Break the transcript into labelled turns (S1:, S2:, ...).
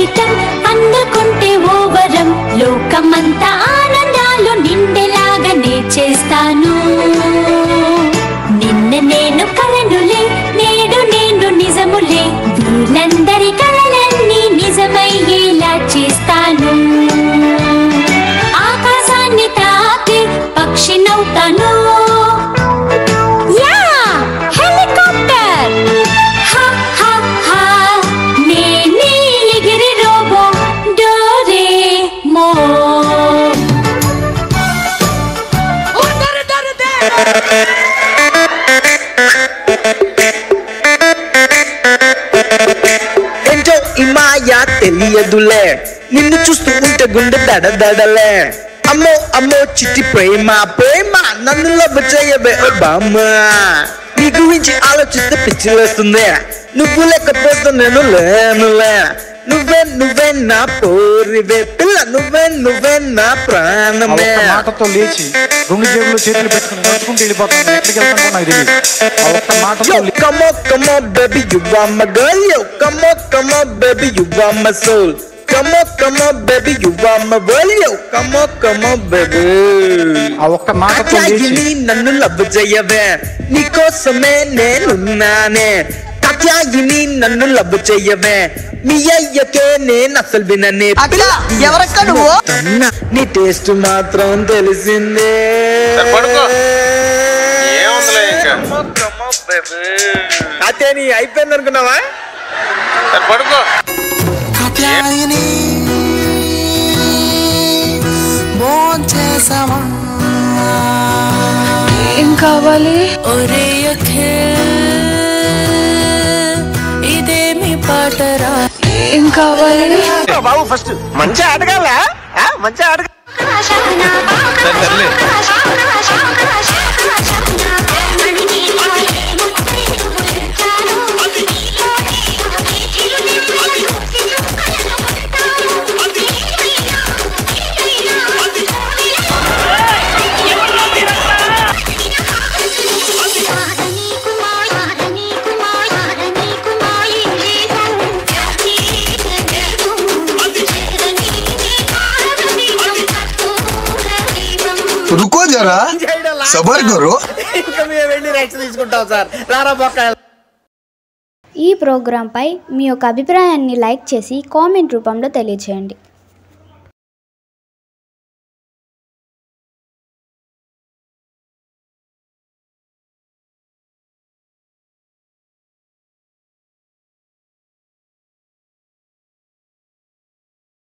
S1: కిరీటం అందుకుంటే ఓవరం లోకమంతా ఆనందాలు నిండేలాగా నే చేస్తాను నిన్న నేను కలనులే నేడు నేను నిజములే వీళ్ళందరి కలలన్నీ నిజమయ్యేలా చేస్తాను ఆకాశాన్ని తాకి పక్షినవుతాను
S2: ఏంటో ఈ మాయా తెలియదులే నిన్ను చూస్తూ ఉంటే గుండె దడదడలే అమ్మో అమ్మో చిట్టి ప్రేమ ప్రేమ నన్ను లవ్ చేయవే బామ్మ నీ గురించి ఆలోచిస్తే పిచ్చి వేస్తుంది నువ్వు లేకపోతే నేను లేనులే నువ్వే నువ్వే నా పోరివే పిల్ల నువ్వే నా ప్రాణమే
S3: మాటతో లేచి రెండు జేబులు చేతులు పెట్టుకుని నడుచుకుంటూ వెళ్ళిపోతాను ఎక్కడికి వెళ్తాను నాకు తెలియదు ఆ ఒక్క మాటతో
S2: come on baby you are my girl yo come on baby you are my soul come on baby you are my world yo come on baby
S3: ఆ ఒక్క మాటతో లేచి
S2: నన్ను లవ్ చేయవే నీకోసమే నేనున్నానే కాత్యాయిని నన్ను లవ్ చేయవే మీ అయ్యకే నేను అసలు విననే
S4: ఎవరక్క నువ్వు
S2: నీ టేస్ట్ మాత్రం తెలిసిందే కాత్యాని అయిపోయింది అనుకున్నావా
S4: కాత్యాయిని
S5: ఏం కావాలి
S1: ఒరే అఖే ఇదేమి పాటరా
S5: ఏం కావాలి
S2: బాబు ఫస్ట్ మంచి ఆటగాల మంచి ఆట
S6: रुको जरा सबर करो
S2: ఇంకా మేము వెళ్ళి రైట్స్ తీసుకుంటాం సార్ రారా బొక్క
S7: ఈ ప్రోగ్రాంపై మీ యొక్క అభిప్రాయాన్ని లైక్ చేసి కామెంట్ రూపంలో తెలియజేయండి.